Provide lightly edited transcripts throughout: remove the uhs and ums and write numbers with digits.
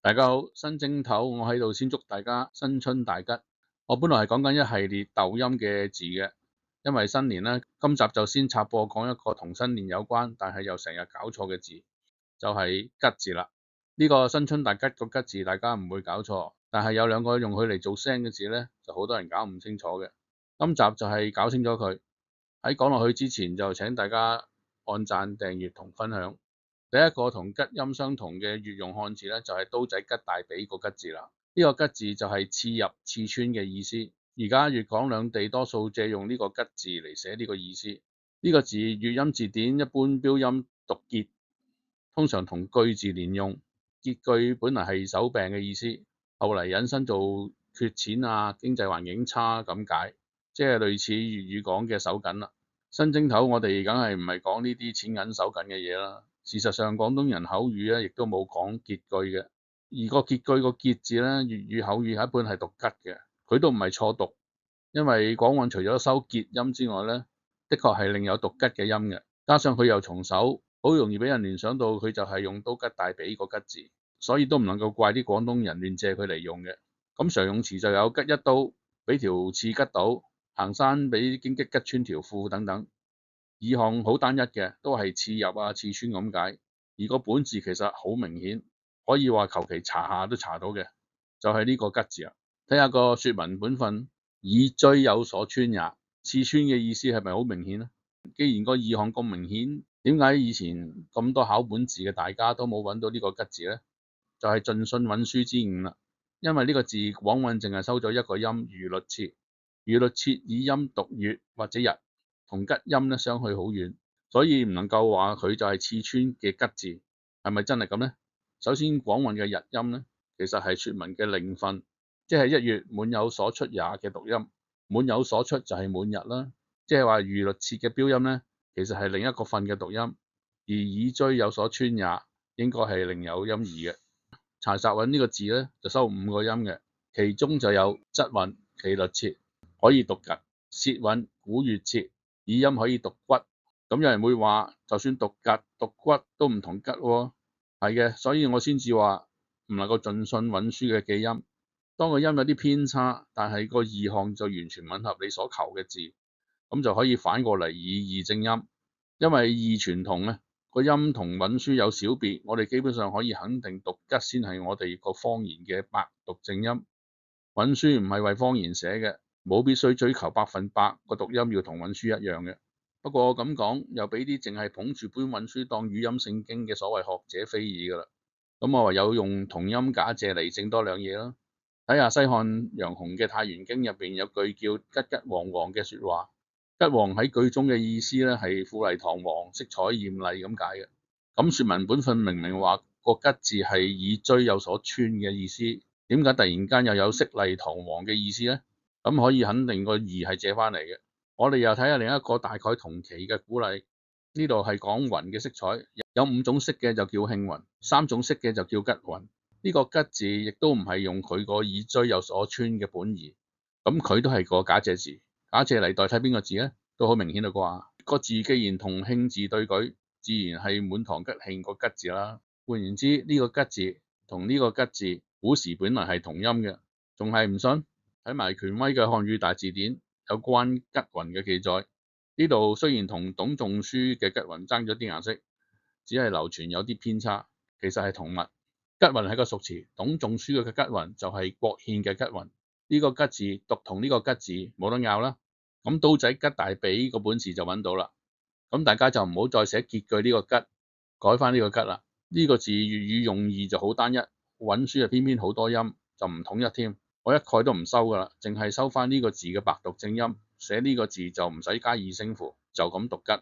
大家好，新正頭，我喺度先祝大家新春大吉。我本來係講緊一系列逗音嘅字嘅，因為新年啦，今集就先插播講一個同新年有關，但係又成日搞錯嘅字，就係吉字啦。呢個新春大吉個吉字，大家唔會搞錯，但係有兩個用佢嚟做聲嘅字咧，就好多人搞唔清楚嘅。今集就係搞清楚佢。喺講落去之前，就請大家按讚、訂閱同分享。第一個同吉音相同嘅粵用漢字咧，就係刀仔吉大髀個吉字啦。呢個吉字就係刺入、刺穿嘅意思。而家粵港兩地多數借用呢個吉字嚟寫呢個意思。呢個字粵音字典一般標音讀結，通常同句字連用。結句本來係手病嘅意思，後嚟引申做缺錢啊、經濟環境差咁解，即係類似粵語講嘅手緊啦。新正頭我哋梗係唔係講呢啲錢銀手緊嘅嘢啦。事實上，廣東人口語咧，亦都冇講結句嘅。而個結句個結字咧，粵語口語係一般係讀吉嘅，佢都唔係錯讀，因為廣韻除咗收結音之外咧，的確係另有讀吉嘅音嘅。加上佢又重手，好容易俾人聯想到佢就係用刀吉大髀個吉字，所以都唔能夠怪啲廣東人亂借佢嚟用嘅。咁常用詞就有吉一刀，俾條刺吉到，行山俾荊棘吉穿條褲等等。意項好單一嘅，都係刺入啊、刺穿咁解。而個本字其實好明顯，可以話求其查下都查到嘅，就係呢個吉字啊。睇下個說文本分，以錐有所穿也，刺穿嘅意思係咪好明顯呢？既然個意項咁明顯，點解以前咁多考本字嘅大家都冇揾到呢個吉字呢？就係盡信揾書之誤啦。因為呢個字廣韻淨係收咗一個音，如律切，如律切以音讀月或者日，同吉音咧相去好遠，所以唔能夠話佢就係刺穿嘅吉字，係咪真係咁呢？首先廣韻嘅日音咧，其實係說文嘅令訓，即係一月滿有所出也嘅讀音，滿有所出就係滿日啦，即係話如律切嘅標音咧，其實係另一個訓嘅讀音，而以錐有所穿也應該係另有音義嘅。查實韻呢個字咧就收5個音嘅，其中就有仄韻其律切可以讀吉，舌韻古月切以音可以讀骨。咁有人會話，就算讀吉讀骨都唔同吉喎。係嘅，所以我先至話唔能夠盡信揾書嘅記音。當個音有啲偏差，但係個意項就完全吻合你所求嘅字，咁就可以反過嚟以義正音，因為義傳同咧。個音同揾書有小別，我哋基本上可以肯定讀吉先係我哋個方言嘅白讀正音。揾書唔係為方言寫嘅，冇必須追求100%個讀音要同揾書一樣嘅。不過咁講，又俾啲淨係捧住本揾書當語音聖經嘅所謂學者非議㗎啦。咁我唯有用同音假借嚟整多兩嘢啦。睇下西漢楊雄嘅《太原經》入邊有句叫吉吉黃黃嘅説話。吉黃喺句中嘅意思咧係富麗堂皇、色彩豔麗咁解嘅。咁說文本分明明話個吉字係以錐有所穿嘅意思，點解突然間又有色麗堂皇嘅意思呢？咁可以肯定個義係借翻嚟嘅。我哋又睇下另一個大概同期嘅古例，呢度係講雲嘅色彩，有5種色嘅就叫慶雲，3種色嘅就叫吉雲。呢個吉字亦都唔係用佢個以錐有所穿嘅本義，咁佢都係個假借字。假借嚟代替邊個字呢？都好明顯啦啩。個字既然同慶字對舉，自然係滿堂吉慶個吉字啦。換言之，呢個吉字同呢個吉字古時本來係同音嘅，仲係唔信？睇埋權威嘅漢語大字典有關吉雲嘅記載。呢度雖然同董仲舒嘅吉雲爭咗啲顏色，只係流傳有啲偏差，其實係同物。吉雲係個屬詞，董仲舒嘅吉雲就係國憲嘅吉雲。呢個吉字讀同呢個吉字冇得拗啦，咁刀仔吉大髀個本字就揾到啦。咁大家就唔好再寫結句呢個吉，改翻呢個吉啦。呢個字粵語用意就好單一，揾書就偏偏好多音，就唔統一添。我一概都唔收噶啦，淨係收翻呢個字嘅白讀正音，寫呢個字就唔使加以聲符，就咁讀吉。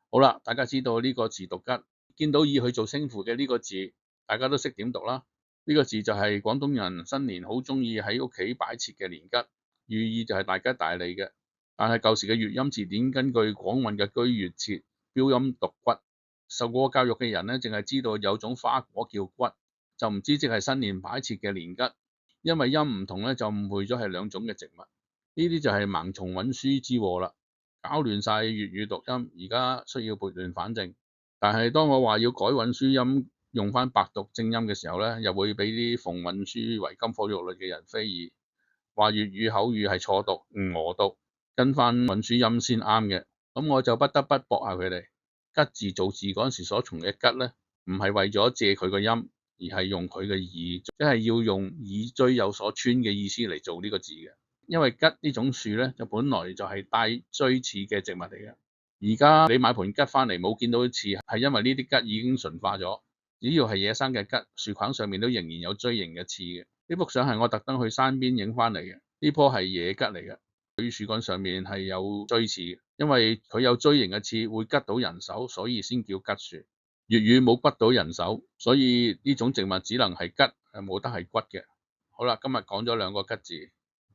好啦，大家知道呢個字讀吉，見到以去做聲符嘅呢個字，大家都識點讀啦。呢個字就係廣東人新年好中意喺屋企擺設嘅年吉，寓意就係大吉大利嘅。但係舊時嘅粵音字典根據廣韻嘅居月切標音讀骨，受過教育嘅人呢，淨係知道有種花果叫骨，就唔知即係新年擺設嘅年吉。因為音唔同呢，就誤會咗係兩種嘅植物。呢啲就係盲從揾書之禍啦，搞亂晒粵語讀音。而家需要撥亂反正。但係當我話要改揾書音用返白讀正音嘅時候咧，又會俾啲奉運輸為金科玉律嘅人非議，話粵語口語係錯讀、誤讀，跟返運輸音先啱嘅。咁我就不得不駁下佢哋。吉字造字嗰陣時所從嘅吉咧，唔係為咗借佢個音，而係用佢嘅意，即係要用耳椎有所穿嘅意思嚟做呢個字嘅。因為吉呢種樹咧，就本來就係帶椎刺嘅植物嚟嘅。而家你買盆桔返嚟冇見到刺，係因為呢啲桔已經馴化咗。只要係野生嘅桔，樹框上面都仍然有錐形嘅刺嘅。呢幅相係我特登去山邊影返嚟嘅，呢棵係野桔嚟嘅。佢樹幹上面係有錐刺嘅，因為佢有錐形嘅刺會吉到人手，所以先叫桔樹。粵語冇吉到人手，所以呢種植物只能係桔，冇得係骨嘅。好啦，今日講咗兩個桔字，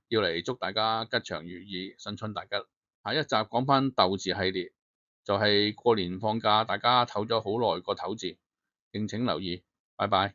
要嚟祝大家吉祥如意，新春大吉。下一集講返鬥字系列，就係過年放假大家唞咗好耐個唞字，敬請留意，拜拜。